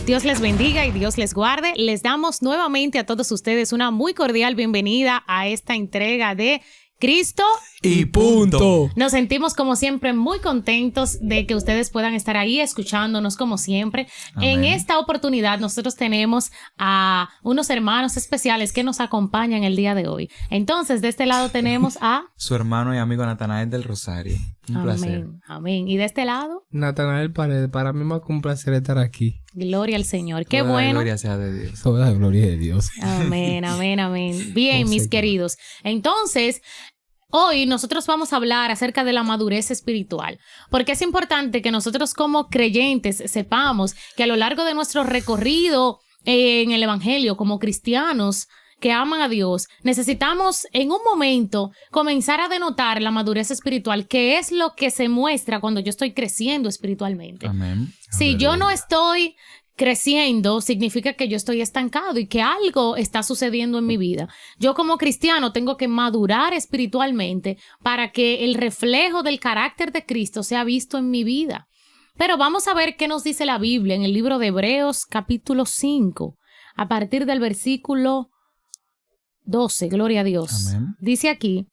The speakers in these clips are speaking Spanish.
Dios les bendiga y Dios les guarde. Les damos nuevamente a todos ustedes una muy cordial bienvenida a esta entrega de Cristo y punto. Nos sentimos como siempre muy contentos de que ustedes puedan estar ahí escuchándonos como siempre. Amén. En esta oportunidad nosotros tenemos a unos hermanos especiales que nos acompañan el día de hoy. Entonces de este lado tenemos a su hermano y amigo Natanael del Rosario. Un placer. Amén. ¿Y de este lado? Natanael Paredes. Para mí más que un placer estar aquí. Gloria al Señor. Qué Toda bueno. Gloria sea de Dios. Toda la gloria de Dios. Amén, amén, amén. Bien, mis queridos. Entonces, hoy nosotros vamos a hablar acerca de la madurez espiritual, porque es importante que nosotros como creyentes sepamos que a lo largo de nuestro recorrido en el Evangelio como cristianos que aman a Dios, necesitamos en un momento comenzar a denotar la madurez espiritual, que es lo que se muestra cuando yo estoy creciendo espiritualmente. Amén. Si yo no estoy creciendo, significa que yo estoy estancado y que algo está sucediendo en mi vida. Yo como cristiano tengo que madurar espiritualmente para que el reflejo del carácter de Cristo sea visto en mi vida. Pero vamos a ver qué nos dice la Biblia en el libro de Hebreos capítulo 5, a partir del versículo 12, gloria a Dios. Amén. Dice aquí: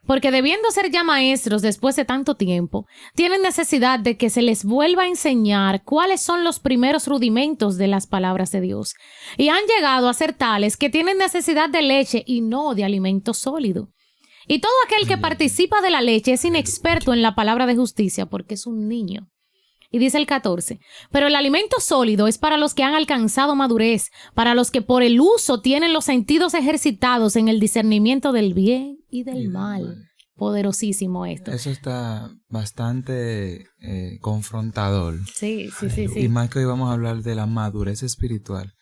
porque debiendo ser ya maestros después de tanto tiempo, tienen necesidad de que se les vuelva a enseñar cuáles son los primeros rudimentos de las palabras de Dios. Y han llegado a ser tales que tienen necesidad de leche y no de alimento sólido. Y todo aquel que participa de la leche es inexperto en la palabra de justicia porque es un niño. Y dice el 14, pero el alimento sólido es para los que han alcanzado madurez, para los que por el uso tienen los sentidos ejercitados en el discernimiento del bien y del mal. Poderosísimo esto. Eso está bastante confrontador. Sí. Y más que hoy vamos a hablar de la madurez espiritual.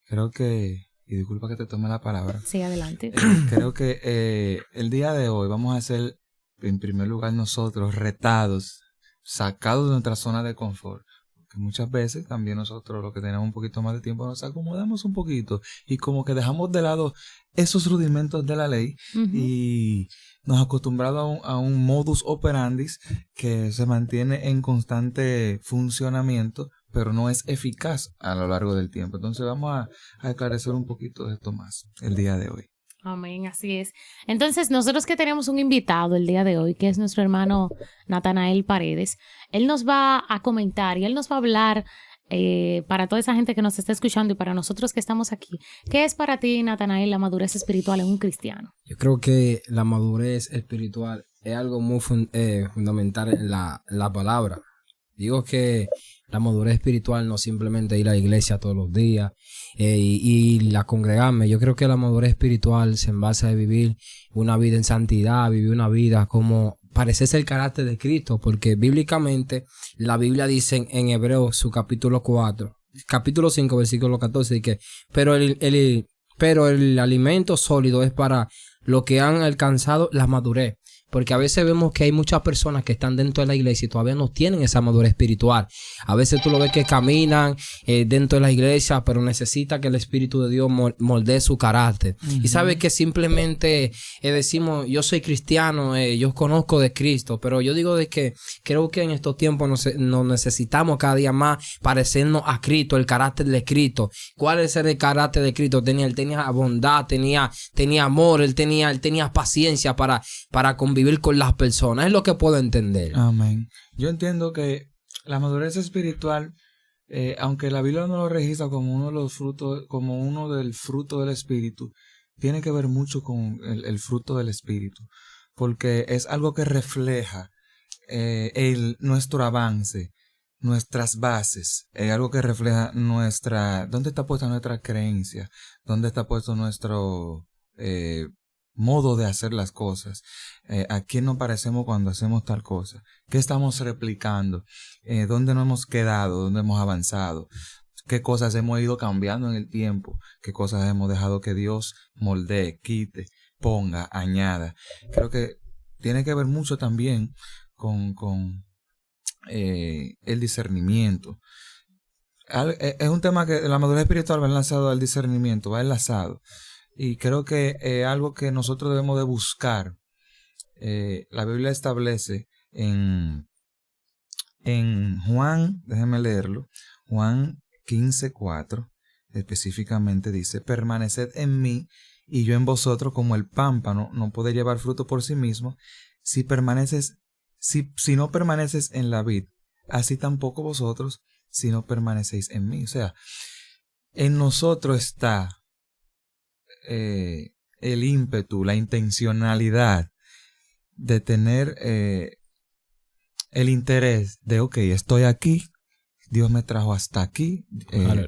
Creo que, y disculpa que te tome la palabra. Sí, adelante. Creo que el día de hoy vamos a ser, en primer lugar nosotros, retados, sacados de nuestra zona de confort, porque muchas veces también nosotros, los que tenemos un poquito más de tiempo, nos acomodamos un poquito y como que dejamos de lado esos rudimentos de la ley y nos acostumbramos a un modus operandi que se mantiene en constante funcionamiento, pero no es eficaz a lo largo del tiempo. Entonces vamos a esclarecer un poquito de esto más el día de hoy. Amén, así es. Entonces, nosotros que tenemos un invitado el día de hoy, que es nuestro hermano Natanael Paredes, él nos va a comentar y él nos va a hablar para toda esa gente que nos está escuchando y para nosotros que estamos aquí. ¿Qué es para ti, Natanael, la madurez espiritual en un cristiano? Yo creo que la madurez espiritual es algo muy fundamental en la palabra. Digo que la madurez espiritual no simplemente ir a la iglesia todos los días y la congregarme. Yo creo que la madurez espiritual se basa en vivir una vida en santidad, vivir una vida como parecerse el carácter de Cristo, porque bíblicamente la Biblia dice en Hebreos su capítulo 5, versículo 14, dice que pero el alimento sólido es para los que han alcanzado la madurez. Porque a veces vemos que hay muchas personas que están dentro de la iglesia y todavía no tienen esa madurez espiritual. A veces tú lo ves que caminan dentro de la iglesia, pero necesita que el Espíritu de Dios moldee su carácter. Y sabes que simplemente decimos, yo soy cristiano, yo conozco de Cristo, pero yo digo de que creo que en estos tiempos nos necesitamos cada día más parecernos a Cristo, el carácter de Cristo. ¿Cuál es el carácter de Cristo? Él tenía bondad, tenía amor, él tenía paciencia para convivir con las personas. Es lo que puedo entender. Amén. Yo entiendo que la madurez espiritual, aunque la Biblia no lo registra como uno de los frutos, como uno del fruto del Espíritu, tiene que ver mucho con el fruto del Espíritu, porque es algo que refleja nuestro avance, nuestras bases, algo que refleja dónde está puesta nuestra creencia, dónde está puesto nuestro modo de hacer las cosas, a quién nos parecemos cuando hacemos tal cosa, qué estamos replicando, dónde nos hemos quedado, dónde hemos avanzado, qué cosas hemos ido cambiando en el tiempo, qué cosas hemos dejado que Dios moldee, quite, ponga, añada. Creo que tiene que ver mucho también con el discernimiento. Es un tema que la madurez espiritual va enlazado al discernimiento, va enlazado. Y creo que algo que nosotros debemos de buscar, la Biblia establece en Juan, déjenme leerlo, Juan 15:4 específicamente dice: permaneced en mí y yo en vosotros, como el pámpano no puede llevar fruto por sí mismo, si no permaneces en la vid, así tampoco vosotros si no permanecéis en mí. O sea, en nosotros está el ímpetu, la intencionalidad de tener el interés de, ok, estoy aquí, Dios me trajo hasta aquí,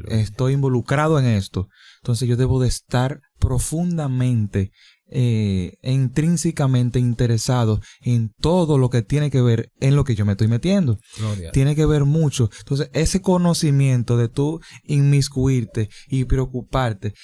estoy involucrado en esto, entonces yo debo de estar profundamente, intrínsecamente interesado en todo lo que tiene que ver en lo que yo me estoy metiendo. Gloria. Tiene que ver mucho. Entonces, ese conocimiento de tú inmiscuirte y preocuparte,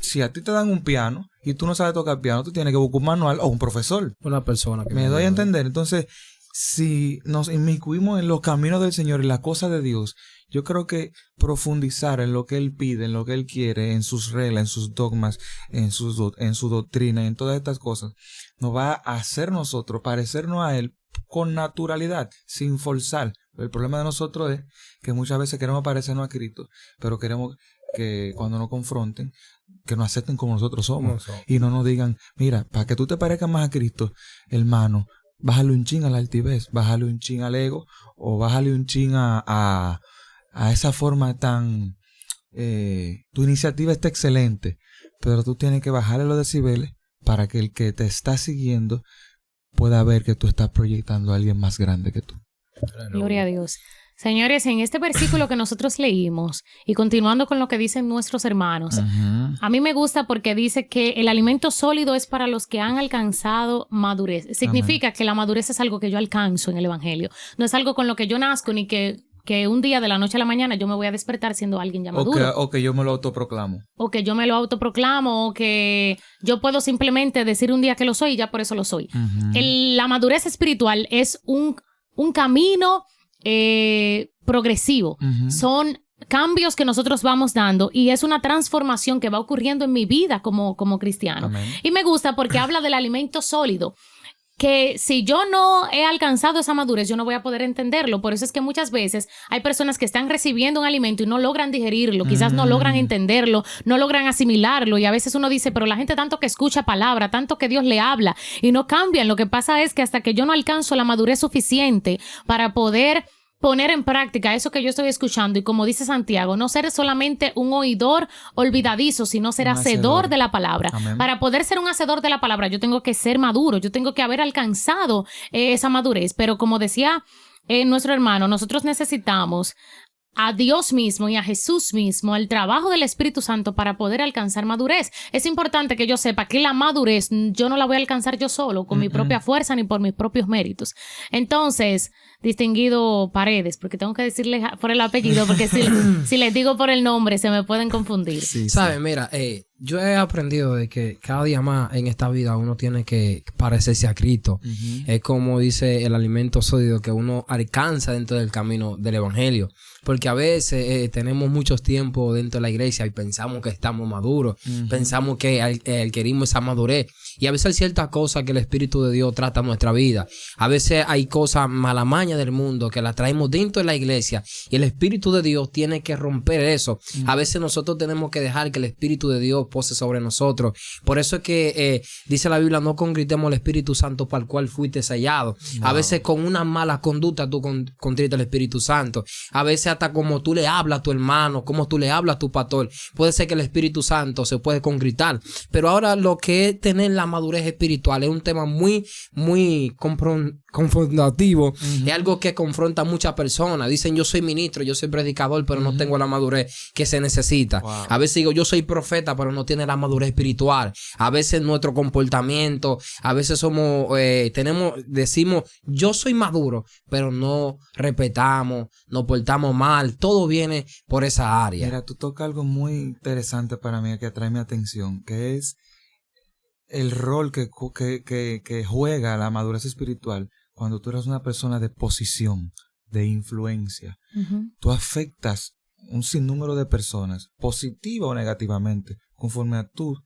si a ti te dan un piano y tú no sabes tocar piano, tú tienes que buscar un manual o un profesor. Una persona que me doy a entender. Entonces, si nos inmiscuimos en los caminos del Señor y las cosas de Dios, yo creo que profundizar en lo que Él pide, en lo que Él quiere, en sus reglas, en sus dogmas, en su doctrina, en todas estas cosas, nos va a hacer nosotros parecernos a Él con naturalidad, sin forzar. El problema de nosotros es que muchas veces queremos parecernos a Cristo, pero queremos que cuando nos confronten, que nos acepten como nosotros somos. Y no nos digan, mira, para que tú te parezcas más a Cristo, hermano, bájale un chin a la altivez, bájale un chin al ego, o bájale un chin a esa forma tan... tu iniciativa está excelente, pero tú tienes que bajarle los decibeles para que el que te está siguiendo pueda ver que tú estás proyectando a alguien más grande que tú. Gloria a Dios. Señores, en este versículo que nosotros leímos y continuando con lo que dicen nuestros hermanos, a mí me gusta porque dice que el alimento sólido es para los que han alcanzado madurez. Significa que la madurez es algo que yo alcanzo en el evangelio. No es algo con lo que yo nazco ni que un día de la noche a la mañana yo me voy a despertar siendo alguien ya maduro. O que yo me lo autoproclamo. O que yo me lo autoproclamo, o que yo puedo simplemente decir un día que lo soy y ya por eso lo soy. La madurez espiritual es un camino progresivo. Son cambios que nosotros vamos dando y es una transformación que va ocurriendo en mi vida como cristiano. Amén. Y me gusta porque habla del alimento sólido, que si yo no he alcanzado esa madurez, yo no voy a poder entenderlo. Por eso es que muchas veces hay personas que están recibiendo un alimento y no logran digerirlo, quizás no logran entenderlo, no logran asimilarlo, y a veces uno dice, pero la gente tanto que escucha palabra, tanto que Dios le habla y no cambian. Lo que pasa es que hasta que yo no alcanzo la madurez suficiente para poder poner en práctica eso que yo estoy escuchando, y como dice Santiago, no ser solamente un oidor olvidadizo, sino ser hacedor de la palabra. Amén. Para poder ser un hacedor de la palabra, yo tengo que ser maduro, yo tengo que haber alcanzado esa madurez. Pero como decía nuestro hermano, nosotros necesitamos a Dios mismo y a Jesús mismo, el trabajo del Espíritu Santo para poder alcanzar madurez. Es importante que yo sepa que la madurez yo no la voy a alcanzar yo solo, con mi propia fuerza ni por mis propios méritos. Entonces, distinguido Paredes, porque tengo que decirle por el apellido, porque si les digo por el nombre se me pueden confundir. Sí. ¿Sabes? Mira, yo he aprendido de que cada día más en esta vida uno tiene que parecerse a Cristo. Es como dice el alimento sólido que uno alcanza dentro del camino del evangelio. Porque a veces tenemos muchos tiempos dentro de la iglesia y pensamos que estamos maduros, pensamos que adquirimos esa madurez. Y a veces hay ciertas cosas que el Espíritu de Dios trata en nuestra vida. A veces hay cosas malamañas del mundo que las traemos dentro de la iglesia y el Espíritu de Dios tiene que romper eso. A veces nosotros tenemos que dejar que el Espíritu de Dios pose sobre nosotros. Por eso es que dice la Biblia, no contristemos al Espíritu Santo para el cual fuiste sellado. A veces con una mala conducta tú contristas al Espíritu Santo. A veces hasta como tú le hablas a tu hermano, como tú le hablas a tu pastor, puede ser que el Espíritu Santo se puede contritar. Pero ahora lo que es tener la madurez espiritual es un tema muy, muy confrontativo. Es algo que confronta a muchas personas. Dicen, yo soy ministro, yo soy predicador, pero no tengo la madurez que se necesita. A veces digo, yo soy profeta, pero no tiene la madurez espiritual. A veces nuestro comportamiento, a veces decimos, yo soy maduro, pero no respetamos, nos portamos mal. Todo viene por esa área. Mira, tú tocas algo muy interesante para mí, que atrae mi atención, que es el rol que juega la madurez espiritual cuando tú eres una persona de posición, de influencia. Tú afectas un sinnúmero de personas, positiva o negativamente, conforme a tú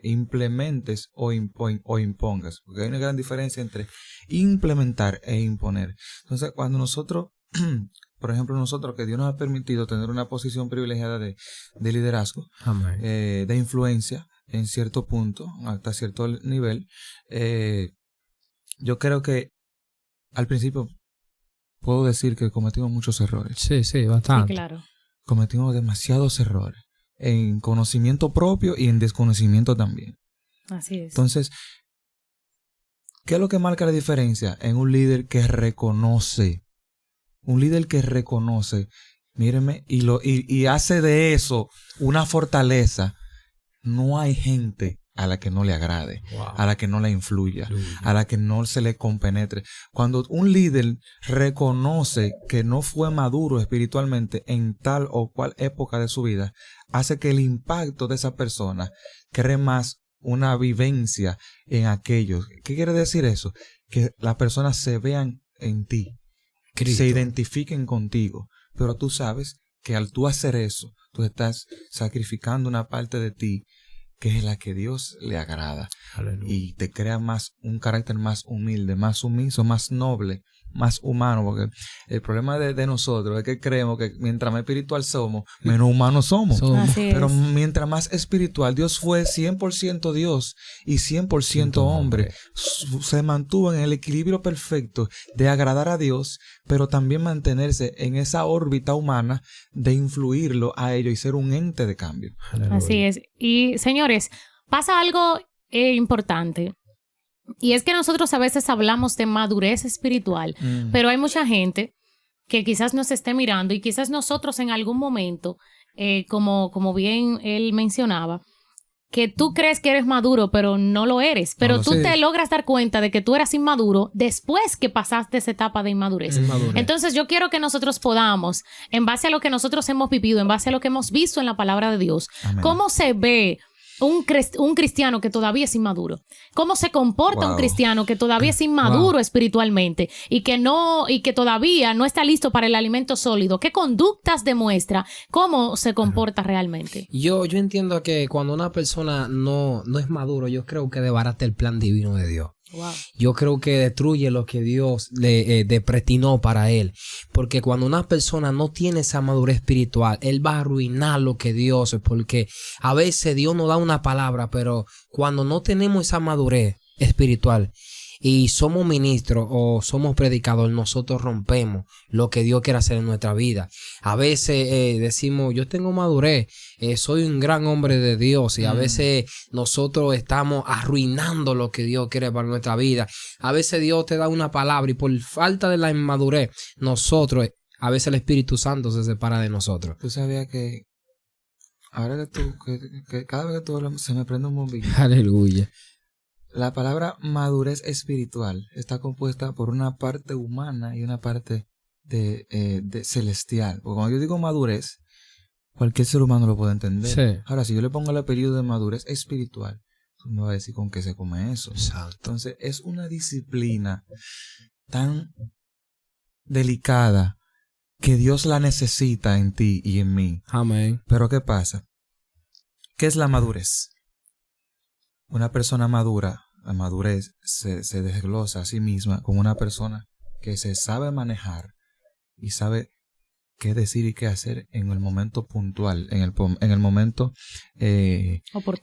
implementes o impongas. Porque hay una gran diferencia entre implementar e imponer. Entonces, cuando nosotros por ejemplo, nosotros, que Dios nos ha permitido tener una posición privilegiada de liderazgo, Amén. de influencia en cierto punto, hasta cierto nivel, yo creo que al principio puedo decir que cometimos muchos errores. Sí, bastante. Sí, claro. Cometimos demasiados errores en conocimiento propio y en desconocimiento también. Así es. Entonces, ¿qué es lo que marca la diferencia en un líder que reconoce? Un líder que reconoce, míreme, y hace de eso una fortaleza. No hay gente a la que no le agrade, Wow. a la que no le influya, a la que no se le compenetre. Cuando un líder reconoce que no fue maduro espiritualmente en tal o cual época de su vida, hace que el impacto de esa persona cree más una vivencia en aquellos. ¿Qué quiere decir eso? Que las personas se vean en ti, Cristo. se identifiquen contigo, pero tú sabes que al tú hacer eso, tú estás sacrificando una parte de ti que es la que Dios le agrada. Aleluya. Y te crea más un carácter más humilde, más sumiso, más noble, más humano, porque el problema de nosotros es que creemos que mientras más espiritual somos, menos humanos somos. Así es. Pero mientras más espiritual, Dios fue 100% Dios y 100% hombre. Se mantuvo en el equilibrio perfecto de agradar a Dios, pero también mantenerse en esa órbita humana de influirlo a ellos y ser un ente de cambio. Aleluya. Así es. Y señores, pasa algo importante. Y es que nosotros a veces hablamos de madurez espiritual, pero hay mucha gente que quizás nos esté mirando y quizás nosotros en algún momento, como bien él mencionaba, que tú crees que eres maduro, pero no lo eres. Pero No, tú sí. te logras dar cuenta de que tú eras inmaduro después que pasaste esa etapa de inmadurez. Inmadurez. Entonces yo quiero que nosotros podamos, en base a lo que nosotros hemos vivido, en base a lo que hemos visto en la palabra de Dios, Amén. cómo se ve un cristiano que todavía es inmaduro, cómo se comporta un cristiano que todavía es inmaduro espiritualmente y que todavía no está listo para el alimento sólido. ¿Qué conductas demuestra? ¿Cómo se comporta realmente? Yo entiendo que cuando una persona no es maduro, yo creo que desbarata el plan divino de Dios. Wow. Yo creo que destruye lo que Dios le predestinó para él. Porque cuando una persona no tiene esa madurez espiritual, él va a arruinar lo que Dios es. Porque a veces Dios nos da una palabra, pero cuando no tenemos esa madurez espiritual y somos ministros o somos predicadores, nosotros rompemos lo que Dios quiere hacer en nuestra vida. A veces decimos, yo tengo madurez, soy un gran hombre de Dios, y a veces nosotros estamos arruinando lo que Dios quiere para nuestra vida. A veces Dios te da una palabra y por falta de la inmadurez, nosotros, a veces el Espíritu Santo se separa de nosotros. Tú sabías que ahora que cada vez que tú hablas se me prende un bombillo. Aleluya. La palabra madurez espiritual está compuesta por una parte humana y una parte de celestial. Porque cuando yo digo madurez, cualquier ser humano lo puede entender. Sí. Ahora, si yo le pongo el apellido de madurez espiritual, tú me vas a decir con qué se come eso. Exacto. Entonces, es una disciplina tan delicada que Dios la necesita en ti y en mí. Amén. Pero ¿qué pasa? ¿Qué es la madurez? Una persona madura, la madurez se desglosa a sí misma como una persona que se sabe manejar y sabe qué decir y qué hacer en el momento puntual, en el momento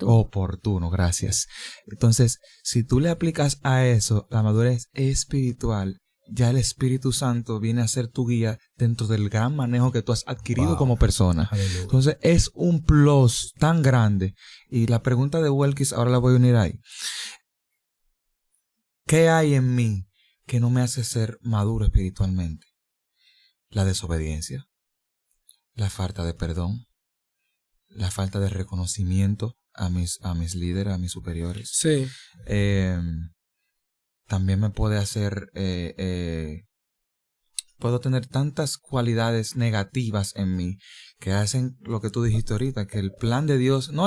oportuno. Gracias. Entonces, si tú le aplicas a eso la madurez espiritual, ya el Espíritu Santo viene a ser tu guía dentro del gran manejo que tú has adquirido como persona. Aleluya. Entonces es un plus tan grande. Y la pregunta de Welkis ahora la voy a unir ahí. ¿Qué hay en mí que no me hace ser maduro espiritualmente? La desobediencia, la falta de perdón, la falta de reconocimiento a mis líderes, a mis superiores. Sí. También me puede hacer, puedo tener tantas cualidades negativas en mí que hacen lo que tú dijiste ahorita, que el plan de Dios no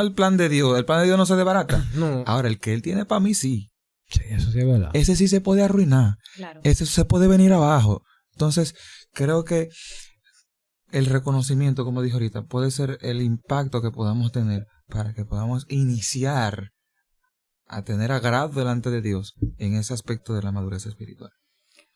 se desbarata. No. Ahora, el que Él tiene para mí sí. Sí, eso sí es verdad. Ese sí se puede arruinar. Claro. Ese se puede venir abajo. Entonces, creo que el reconocimiento, como dije ahorita, puede ser el impacto que podamos tener para que podamos iniciar a tener agrado delante de Dios en ese aspecto de la madurez espiritual.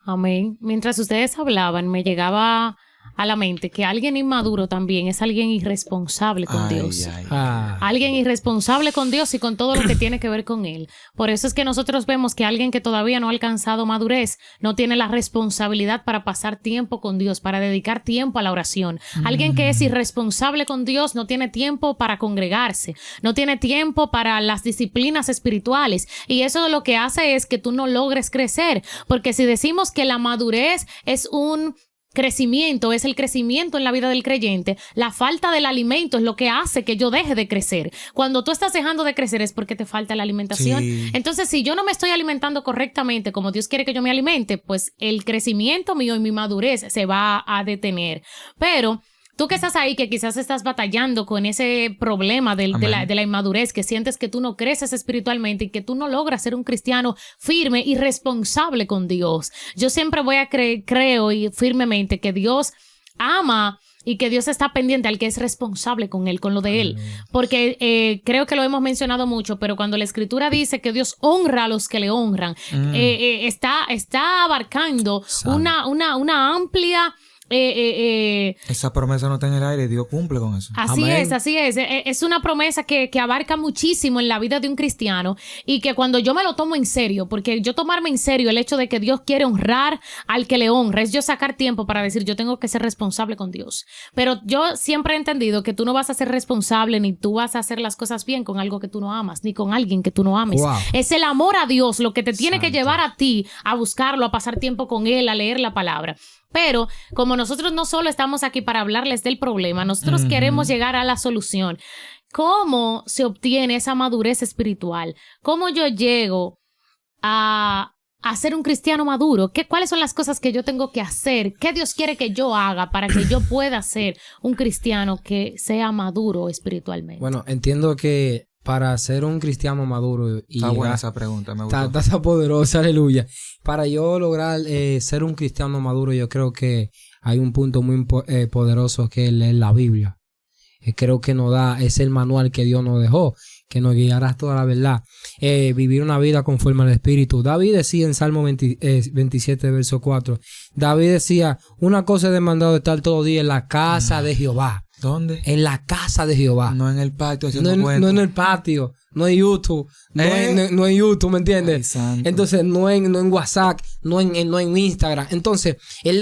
Amén. Mientras ustedes hablaban, me llegaba a la mente que alguien inmaduro también es alguien irresponsable con Dios. Alguien irresponsable con Dios y con todo lo que tiene que ver con Él. Por eso es que nosotros vemos que alguien que todavía no ha alcanzado madurez no tiene la responsabilidad para pasar tiempo con Dios, para dedicar tiempo a la oración. Alguien que es irresponsable con Dios no tiene tiempo para congregarse, no tiene tiempo para las disciplinas espirituales. Y eso lo que hace es que tú no logres crecer. Porque si decimos que la madurez es un crecimiento, es el crecimiento en la vida del creyente, la falta del alimento es lo que hace que yo deje de crecer. Cuando tú estás dejando de crecer es porque te falta la alimentación. Sí. Entonces, si yo no me estoy alimentando correctamente como Dios quiere que yo me alimente, pues el crecimiento mío y mi madurez se va a detener. Pero tú que estás ahí, que quizás estás batallando con ese problema de la inmadurez, que sientes que tú no creces espiritualmente y que tú no logras ser un cristiano firme y responsable con Dios. Yo siempre voy a creo y firmemente que Dios ama y que Dios está pendiente al que es responsable con él, con lo de él. Porque creo que lo hemos mencionado mucho, pero cuando la Escritura dice que Dios honra a los que le honran, está abarcando una amplia... esa promesa no está en el aire, Dios cumple con eso. Así es. Es una promesa que abarca muchísimo en la vida de un cristiano y que cuando yo me lo tomo en serio, porque yo tomarme en serio el hecho de que Dios quiere honrar al que le honra, es yo sacar tiempo para decir yo tengo que ser responsable con Dios. Pero yo siempre he entendido que tú no vas a ser responsable ni tú vas a hacer las cosas bien con algo que tú no amas, ni con alguien que tú no ames. Wow. Es el amor a Dios lo que te tiene que llevar a ti a buscarlo, a pasar tiempo con Él, a leer la palabra. Pero como nosotros no solo estamos aquí para hablarles del problema, nosotros queremos llegar a la solución. ¿Cómo se obtiene esa madurez espiritual? ¿Cómo yo llego a ser un cristiano maduro? ¿Cuáles son las cosas que yo tengo que hacer? ¿Qué Dios quiere que yo haga para que yo pueda ser un cristiano que sea maduro espiritualmente? Bueno, entiendo que para ser un cristiano maduro y está buena esa pregunta, me gustó. Está poderosa, aleluya. Para yo lograr ser un cristiano maduro, yo creo que hay un punto muy poderoso que es leer la Biblia. Creo que es el manual que Dios nos dejó, que nos guiará toda la verdad. Vivir una vida conforme al Espíritu. David decía en Salmo 27, verso 4, David decía, una cosa he demandado de estar todo día en la casa de Jehová. ¿Dónde? En la casa de Jehová. No en el patio haciendo cuentos. No en el patio. No en YouTube. No en YouTube, ¿me entiendes? Entonces, no en WhatsApp, no en Instagram. Entonces, él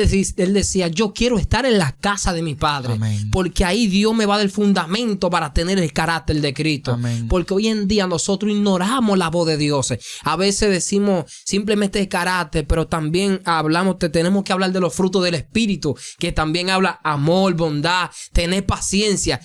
decía, yo quiero estar en la casa de mi padre. Amén. Porque ahí Dios me va a dar el fundamento para tener el carácter de Cristo. Amén. Porque hoy en día nosotros ignoramos la voz de Dios. A veces decimos simplemente el carácter, pero también tenemos que hablar de los frutos del Espíritu, que también habla amor, bondad, tener paciencia.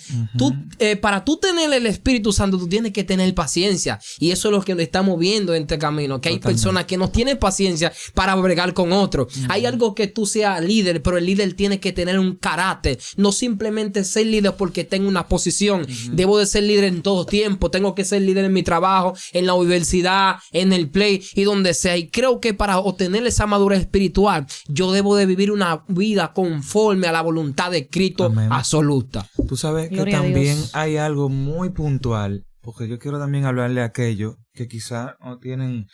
Para tú tener el Espíritu Santo, tú tienes que tener paciencia, y eso es lo que estamos viendo en este camino, que hay personas que no tienen paciencia para bregar con otros. Hay algo que tú seas líder, pero el líder tiene que tener un carácter, no simplemente ser líder porque tengo una posición. Debo de ser líder en todo tiempo, tengo que ser líder en mi trabajo, en la universidad, en el play y donde sea, y creo que para obtener esa madurez espiritual yo debo de vivir una vida conforme a la voluntad de Cristo. Amén. Absoluta. Tú sabes que también hay algo muy puntual, porque yo quiero también hablarle a aquellos que quizá no tienen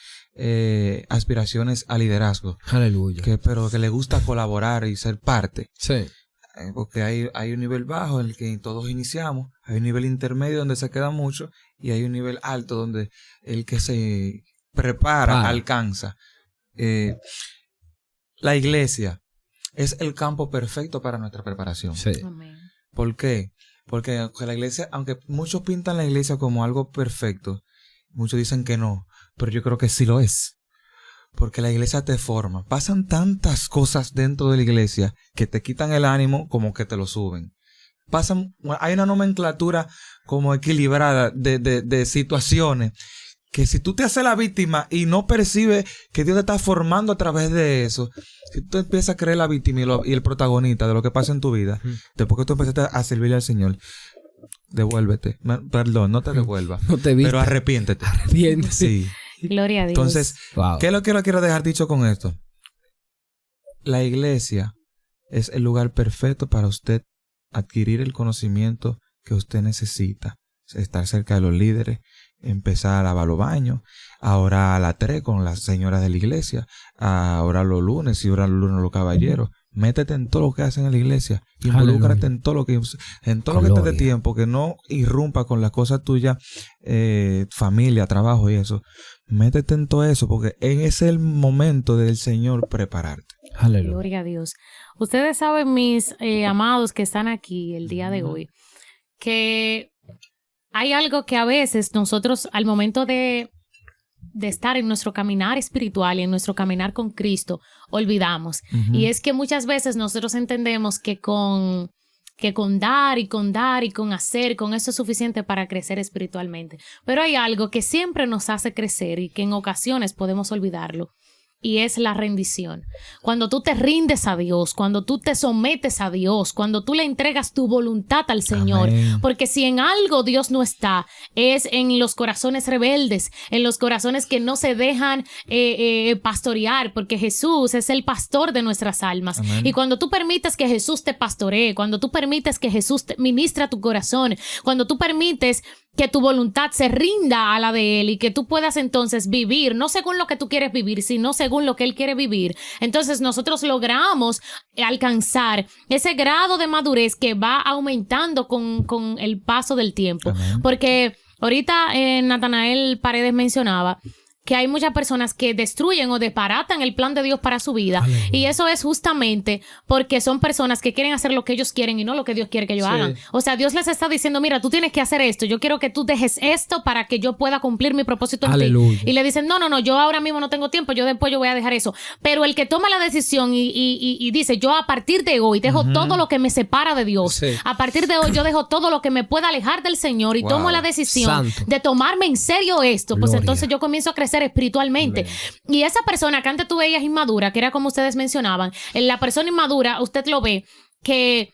aspiraciones a liderazgo. Aleluya. Pero que les gusta colaborar y ser parte. Sí. Porque hay un nivel bajo en el que todos iniciamos, hay un nivel intermedio donde se queda mucho y hay un nivel alto donde el que se prepara alcanza. La iglesia es el campo perfecto para nuestra preparación. Sí. Amén. ¿Por qué? Porque la iglesia, aunque muchos pintan la iglesia como algo perfecto, muchos dicen que no, pero yo creo que sí lo es. Porque la iglesia te forma. Pasan tantas cosas dentro de la iglesia que te quitan el ánimo como que te lo suben. Hay una nomenclatura como equilibrada de situaciones que si tú te haces la víctima y no percibes que Dios te está formando a través de eso, si tú empiezas a creer la víctima y el protagonista de lo que pasa en tu vida, después que tú empezaste a servirle al Señor, devuélvete. Perdón, no te devuelvas. No te viste. Pero arrepiéntete. Arrepiéntete. Sí. Gloria a Dios. Entonces, ¿qué es lo que quiero dejar dicho con esto? La iglesia es el lugar perfecto para usted adquirir el conocimiento que usted necesita. Estar cerca de los líderes, empezar a lavar los baños, a orar a las 3 con las señoras de la iglesia, a orar los lunes y orar los lunes los caballeros. métete en todo lo que hacen en la iglesia, involúcrate en todo lo que esté de tiempo, que no irrumpa con las cosas tuyas, familia, trabajo y eso. Métete en todo eso, porque ese es el momento del Señor prepararte. Aleluya. Gloria a Dios. Ustedes saben, mis amados que están aquí el día de hoy, que hay algo que a veces nosotros al momento de estar en nuestro caminar espiritual y en nuestro caminar con Cristo, olvidamos. Y es que muchas veces nosotros entendemos que con dar y con hacer, con eso es suficiente para crecer espiritualmente. Pero hay algo que siempre nos hace crecer y que en ocasiones podemos olvidarlo. Y es la rendición. Cuando tú te rindes a Dios, cuando tú te sometes a Dios, cuando tú le entregas tu voluntad al Señor. Amén. Porque si en algo Dios no está, es en los corazones rebeldes, en los corazones que no se dejan pastorear, porque Jesús es el pastor de nuestras almas. Amén. Y cuando tú permites que Jesús te pastoree, cuando tú permites que Jesús te ministra tu corazón, cuando tú permites que tu voluntad se rinda a la de Él y que tú puedas entonces vivir, no según lo que tú quieres vivir, sino según lo que Él quiere vivir. Entonces nosotros logramos alcanzar ese grado de madurez que va aumentando con el paso del tiempo. Amén. Porque ahorita Natanael Paredes mencionaba que hay muchas personas que destruyen o desbaratan el plan de Dios para su vida. Aleluya. Y eso es justamente porque son personas que quieren hacer lo que ellos quieren y no lo que Dios quiere que ellos hagan. O sea, Dios les está diciendo, mira, tú tienes que hacer esto. Yo quiero que tú dejes esto para que yo pueda cumplir mi propósito en Aleluya. ti. Y le dicen, no, yo ahora mismo no tengo tiempo, yo después yo voy a dejar eso. Pero el que toma la decisión y dice, yo a partir de hoy dejo todo lo que me separa de Dios. A partir de hoy yo dejo todo lo que me pueda alejar del Señor y tomo la decisión de tomarme en serio esto. Pues entonces yo comienzo a crecer espiritualmente. Bien. Y esa persona que antes tú veías inmadura, que era como ustedes mencionaban, en la persona inmadura usted lo ve que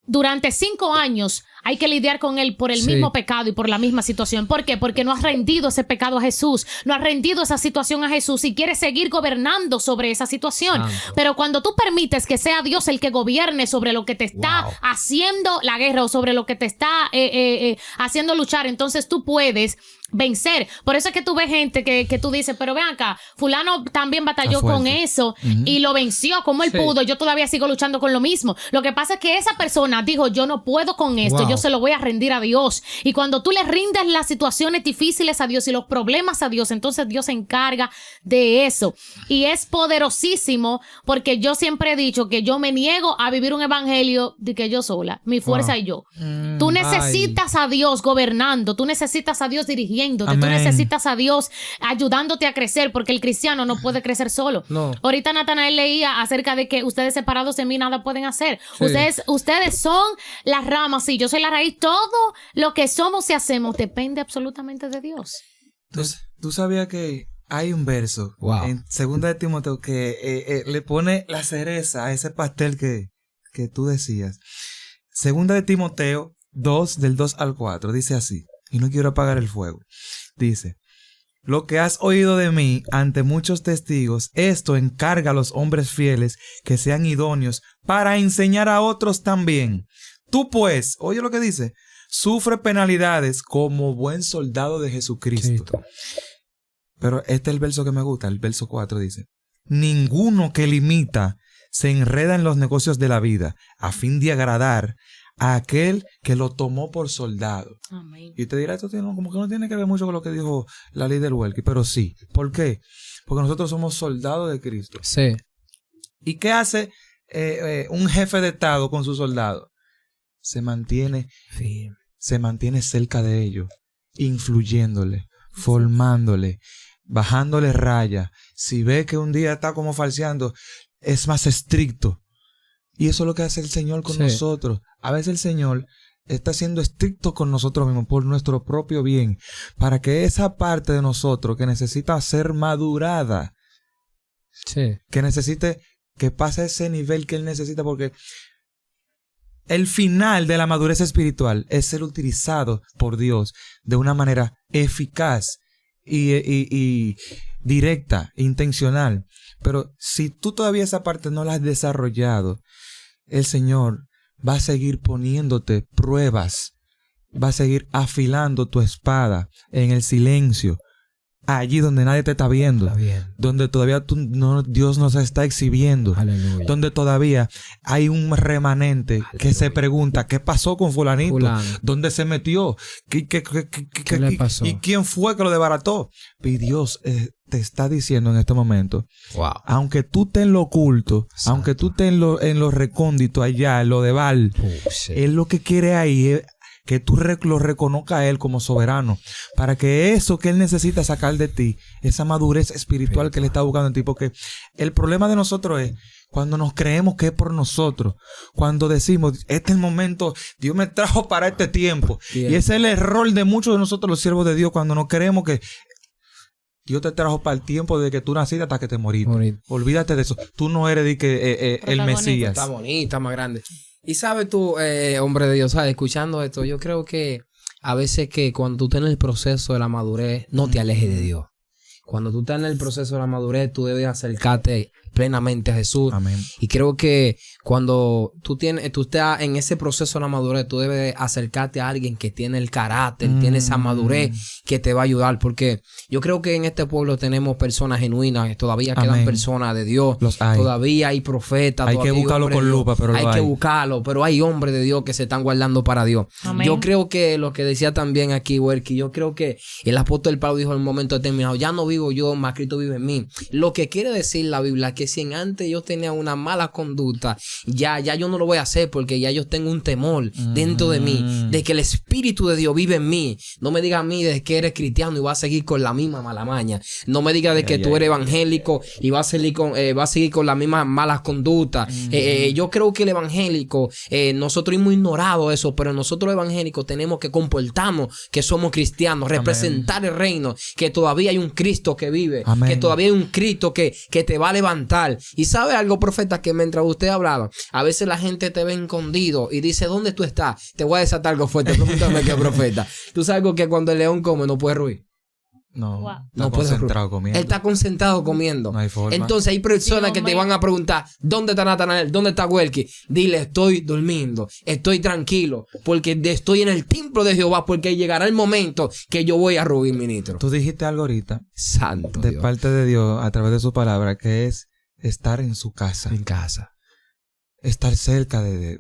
durante 5 años hay que lidiar con él por el mismo pecado y por la misma situación. ¿Por qué? Porque no has rendido ese pecado a Jesús, no has rendido esa situación a Jesús y quieres seguir gobernando sobre esa situación. Pero cuando tú permites que sea Dios el que gobierne sobre lo que te está haciendo la guerra o sobre lo que te está haciendo luchar, entonces tú puedes vencer. Por eso es que tú ves gente que tú dices, pero ven acá, fulano también batalló con eso y lo venció como él pudo. Yo todavía sigo luchando con lo mismo. Lo que pasa es que esa persona dijo, yo no puedo con esto, yo se lo voy a rendir a Dios. Y cuando tú le rindes las situaciones difíciles a Dios y los problemas a Dios, entonces Dios se encarga de eso. Y es poderosísimo porque yo siempre he dicho que yo me niego a vivir un evangelio de que yo sola, mi fuerza y yo. Tú necesitas a Dios gobernando, tú necesitas a Dios dirigiéndote, tú necesitas a Dios ayudándote a crecer, porque el cristiano no puede crecer solo. Ahorita Natanael leía acerca de que ustedes separados de mí nada pueden hacer. Ustedes son las ramas y yo soy la raíz. Todo lo que somos y hacemos depende absolutamente de Dios. ¿Tú sabías que hay un verso en 2 de Timoteo que le pone la cereza a ese pastel que tú decías? 2 de Timoteo 2, del 2 al 4, dice así, y no quiero apagar el fuego. Dice, lo que has oído de mí ante muchos testigos, esto encarga a los hombres fieles que sean idóneos para enseñar a otros también. Tú pues, oye lo que dice, sufre penalidades como buen soldado de Jesucristo. Pero este es el verso que me gusta, el verso 4 dice, ninguno que limita se enreda en los negocios de la vida a fin de agradar a aquel que lo tomó por soldado. Amén. Y te dirá, esto como que no tiene que ver mucho con lo que dijo la líder Welky, pero sí. ¿Por qué? Porque nosotros somos soldados de Cristo. Sí. ¿Y qué hace un jefe de Estado con sus soldados? Se mantiene cerca de ellos, influyéndole, formándole, bajándole raya. Si ve que un día está como falseando, es más estricto. Y eso es lo que hace el Señor con nosotros. A veces el Señor está siendo estricto con nosotros mismos por nuestro propio bien, para que esa parte de nosotros que necesita ser madurada, que necesite, que pase ese nivel que Él necesita, porque el final de la madurez espiritual es ser utilizado por Dios de una manera eficaz y directa, intencional. Pero si tú todavía esa parte no la has desarrollado, el Señor va a seguir poniéndote pruebas, va a seguir afilando tu espada en el silencio allí donde nadie te está viendo, donde todavía Dios nos está exhibiendo, Aleluya. donde todavía hay un remanente que se pregunta ¿qué pasó con fulanito? ¿Dónde se metió? ¿Qué le pasó? ¿Y quién fue que lo desbarató? Y Dios te está diciendo en este momento, wow, aunque tú estés en lo oculto, exacto, aunque tú estés en lo recóndito allá, en lo de Baal, sí, Él lo que quiere ahí es que tú lo reconozcas a Él como soberano, para que eso que Él necesita sacar de ti, esa madurez espiritual que Él está buscando en ti, porque el problema de nosotros es cuando nos creemos que es por nosotros, cuando decimos, este es el momento, Dios me trajo para este tiempo. Bien. Y ese es el error de muchos de nosotros los siervos de Dios, cuando nos creemos que Dios te trajo para el tiempo desde que tú naciste hasta que te moriste. Olvídate de eso. Tú no eres de que el Mesías. Está bonita, más grande. Y sabes tú, hombre de Dios, ¿sabes? Escuchando esto, yo creo que a veces que cuando tú estás en el proceso de la madurez, no te alejes de Dios. Cuando tú estás en el proceso de la madurez, tú debes acercarte plenamente a Jesús. Amén. Y creo que cuando tú estás en ese proceso de la madurez, tú debes acercarte a alguien que tiene el carácter, tiene esa madurez que te va a ayudar. Porque yo creo que en este pueblo tenemos personas genuinas, todavía quedan personas de Dios, los hay. Todavía hay profetas. Hay que buscarlo con lupa, pero hay que buscarlo, pero hay hombres de Dios que se están guardando para Dios. Amén. Yo creo que lo que decía también aquí, Werky, yo creo que el apóstol Pablo dijo en un momento determinado, ya no vivo yo, más Cristo vive en mí. Lo que quiere decir la Biblia es que si en antes yo tenía una mala conducta, ya yo no lo voy a hacer porque ya yo tengo un temor dentro de mí, de que el Espíritu de Dios vive en mí. No me diga a mí de que eres cristiano y vas a seguir con la misma mala maña. No me diga de que tú eres evangélico y vas a seguir con las mismas malas conductas. Yo creo que el evangélico, nosotros hemos ignorado eso, pero nosotros los evangélicos tenemos que comportarnos que somos cristianos, representar el reino, que todavía hay un Cristo que vive, Amén, que todavía hay un Cristo que te va a levantar. Y sabe algo, profeta, que mientras usted hablaba, a veces la gente te ve escondido y dice, ¿dónde tú estás? Te voy a desatar algo fuerte. Pregúntame qué, profeta. Tú sabes algo, que cuando el león come no puede ruir. No, Wow. no puede concentrado comiendo. Él está concentrado comiendo. No hay forma. Entonces hay personas Sí, que te hombre. van a preguntar, ¿dónde está Natanael? ¿Dónde está Welky? Dile, estoy durmiendo, estoy tranquilo, porque estoy en el templo de Jehová, porque llegará el momento que yo voy a ruir, ministro. Tú dijiste algo ahorita Santo de Dios. parte de Dios a través de su palabra, que es estar en su casa, En casa estar cerca de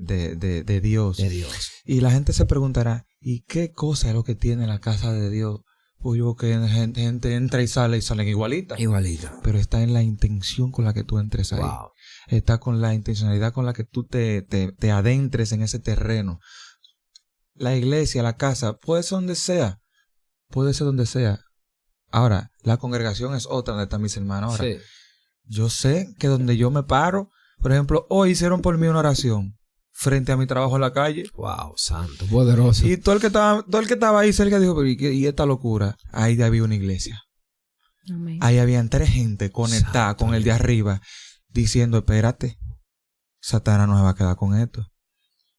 Dios. de Dios. Y la gente se preguntará, ¿y qué cosa es lo que tiene la casa de Dios? Pues yo que gente entra y salen igualitas. Igualita. Pero está en la intención con la que tú entres ahí. Wow. Está con la intencionalidad con la que tú te adentres en ese terreno. La iglesia, la casa, puede ser donde sea. Puede ser donde sea. Ahora, la congregación es otra donde están mis hermanos. Ahora, Sí. yo sé que donde yo me paro, por ejemplo, hoy hicieron por mí una oración frente a mi trabajo en la calle. Wow, santo, poderoso. Y todo el que estaba ahí cerca dijo, pero ¿y esta locura? Ahí había una iglesia. Amén. Ahí habían 3 gente conectada Santo con el de arriba, diciendo, espérate, Satanás no se va a quedar con esto.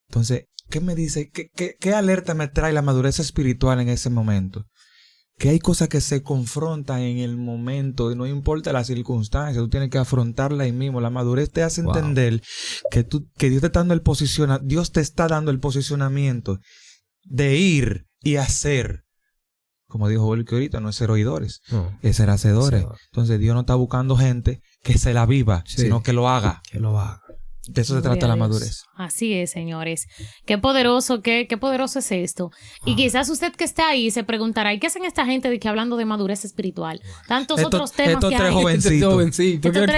Entonces, ¿qué me dice? ¿Qué alerta me trae la madurez espiritual en ese momento? Que hay cosas que se confrontan en el momento y no importa la circunstancia, tú tienes que afrontarla ahí mismo. La madurez te hace entender que Dios te está dando Dios te está dando el posicionamiento de ir y hacer. Como dijo Wilkie ahorita, no es ser oidores, es ser hacedores. Entonces Dios no está buscando gente que se la viva, sino que lo haga. Que lo haga. De eso se trata la madurez. Así es, señores. Qué poderoso es esto. Y quizás usted que está ahí se preguntará, ¿y qué hacen esta gente de que hablando de madurez espiritual? Tantos otros temas estos que 3 hay. jovencitos.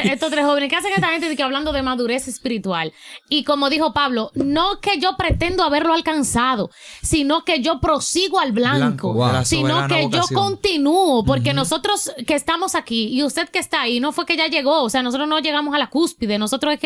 Estos 3 jóvenes, ¿qué hacen esta gente de que hablando de madurez espiritual? Y como dijo Pablo, no que yo pretendo haberlo alcanzado, sino que yo prosigo al blanco. Wow. Sino que yo vocación. continúo, porque nosotros que estamos aquí y usted que está ahí, no fue que ya llegó, o sea, nosotros no llegamos a la cúspide, nosotros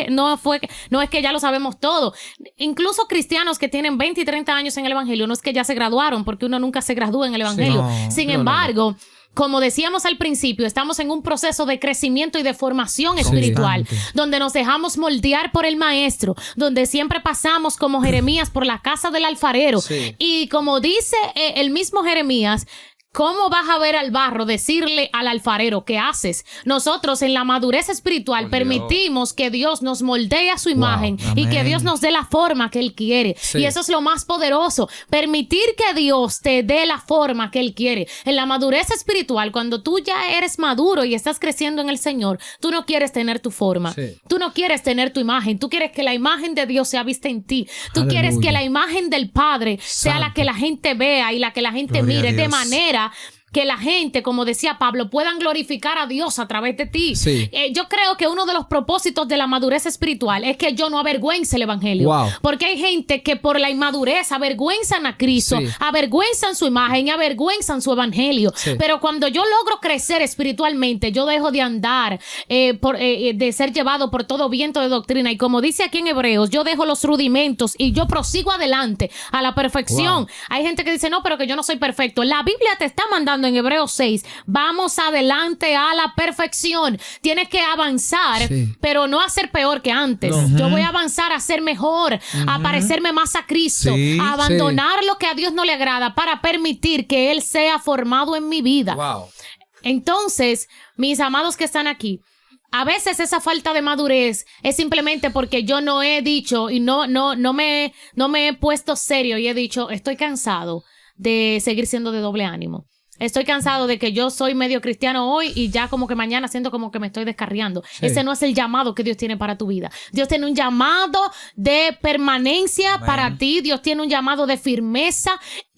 no es que ya lo sabemos todo. Incluso cristianos que tienen 20 y 30 años en el evangelio, no es que ya se graduaron, porque uno nunca se gradúa en el evangelio. Sin embargo, como decíamos al principio, estamos en un proceso de crecimiento y de formación espiritual, donde nos dejamos moldear por el maestro, donde siempre pasamos como Jeremías por la casa del alfarero. Y como dice el mismo Jeremías, ¿Cómo vas a ver al barro decirle al alfarero qué haces? Nosotros en la madurez espiritual permitimos que Dios nos moldee a su imagen y que Dios nos dé la forma que Él quiere. Sí. Y eso es lo más poderoso, permitir que Dios te dé la forma que Él quiere. En la madurez espiritual, cuando tú ya eres maduro y estás creciendo en el Señor, tú no quieres tener tu forma. Sí. Tú no quieres tener tu imagen. Tú quieres que la imagen de Dios sea vista en ti. Tú Aleluya. Quieres que la imagen del Padre sea la que la gente vea y la que la gente mire de manera que la gente, como decía Pablo, puedan glorificar a Dios a través de ti. Sí. Yo creo que uno de los propósitos de la madurez espiritual es que yo no avergüence el evangelio. Wow. Porque hay gente que por la inmadurez avergüenzan a Cristo, sí, avergüenzan su imagen, avergüenzan su evangelio. Sí. Pero cuando yo logro crecer espiritualmente, yo dejo de andar, de ser llevado por todo viento de doctrina. Y como dice aquí en Hebreos, yo dejo los rudimentos y yo prosigo adelante a la perfección. Wow. Hay gente que dice, no, pero que yo no soy perfecto. La Biblia te está mandando en Hebreos 6, vamos adelante a la perfección. Tienes que avanzar, sí, pero no a ser peor que antes. No. Yo voy a avanzar a ser mejor, a parecerme más a Cristo, sí, a abandonar sí, lo que a Dios no le agrada para permitir que Él sea formado en mi vida. Wow. Entonces, mis amados que están aquí, a veces esa falta de madurez es simplemente porque yo no he dicho y no me he puesto serio y he dicho, estoy cansado de seguir siendo de doble ánimo. Estoy cansado de que yo soy medio cristiano hoy y ya como que mañana siento como que me estoy descarriando. Sí. Ese no es el llamado que Dios tiene para tu vida. Dios tiene un llamado de permanencia para ti. Dios tiene un llamado de firmeza,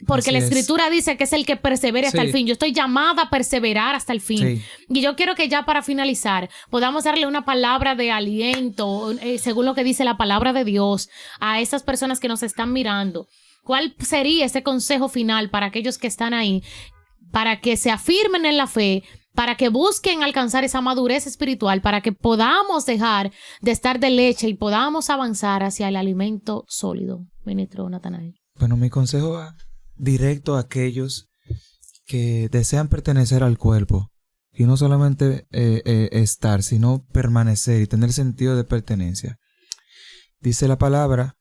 porque la Escritura dice que es el que persevere hasta el fin. Yo estoy llamada a perseverar hasta el fin. Sí. Y yo quiero que ya para finalizar podamos darle una palabra de aliento, según lo que dice la palabra de Dios, a esas personas que nos están mirando. ¿Cuál sería ese consejo final para aquellos que están ahí? Para que se afirmen en la fe, para que busquen alcanzar esa madurez espiritual, para que podamos dejar de estar de leche y podamos avanzar hacia el alimento sólido. Ministro Natanael. Bueno, mi consejo va directo a aquellos que desean pertenecer al cuerpo y no solamente estar, sino permanecer y tener sentido de pertenencia. Dice la palabra,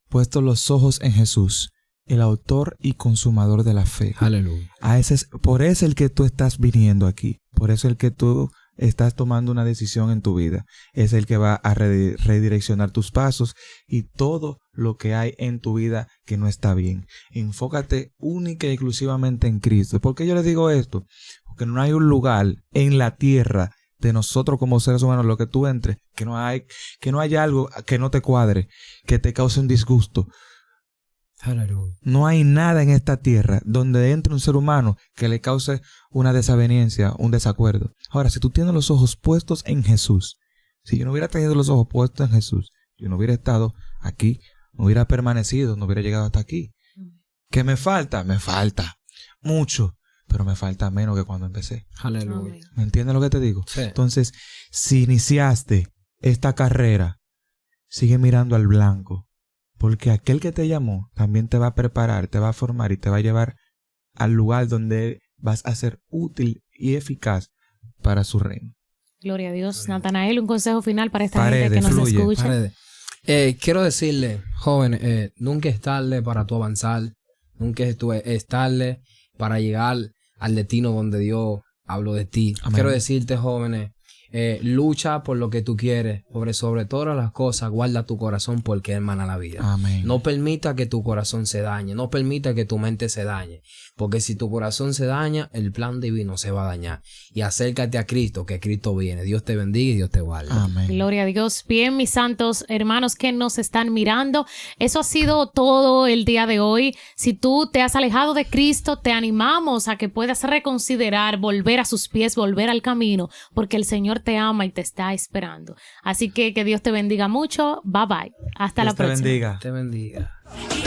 puesto los ojos en Jesús, el autor y consumador de la fe. Aleluya. Por eso es el que tú estás viniendo aquí. Por eso es el que tú estás tomando una decisión en tu vida. Es el que va a redireccionar tus pasos y todo lo que hay en tu vida que no está bien. Enfócate única y exclusivamente en Cristo. ¿Por qué yo les digo esto? Porque no hay un lugar en la tierra de nosotros como seres humanos, lo que tú entres, que no haya algo que no te cuadre, que te cause un disgusto. No hay nada en esta tierra donde entre un ser humano que le cause una desaveniencia, un desacuerdo. Ahora, si tú tienes los ojos puestos en Jesús, si yo no hubiera tenido los ojos puestos en Jesús, yo no hubiera estado aquí, no hubiera permanecido, no hubiera llegado hasta aquí. ¿Qué me falta? Me falta mucho, pero me falta menos que cuando empecé. Aleluya. ¿Me entiendes lo que te digo? Sí. Entonces, si iniciaste esta carrera, sigue mirando al blanco. Porque aquel que te llamó también te va a preparar, te va a formar y te va a llevar al lugar donde vas a ser útil y eficaz para su reino. Gloria a Dios. Natanael, un consejo final para esta gente que nos escucha. Quiero decirle, joven, nunca es tarde para tu avanzar. Nunca es tarde para llegar al destino donde Dios habló de ti. Amén. Quiero decirte, jóvenes, lucha por lo que tú quieres, sobre todas las cosas, guarda tu corazón porque emana la vida. Amén. No permita que tu corazón se dañe, no permita que tu mente se dañe, porque si tu corazón se daña, el plan divino se va a dañar. Y acércate a Cristo, que Cristo viene. Dios te bendiga y Dios te guarde. Amén. Gloria a Dios. Bien, mis santos hermanos que nos están mirando, eso ha sido todo el día de hoy. Si tú te has alejado de Cristo, te animamos a que puedas reconsiderar, volver a sus pies, volver al camino, porque el Señor te ama y te está esperando. Así que Dios te bendiga mucho. Bye bye. Hasta la próxima. Dios te bendiga. Te bendiga.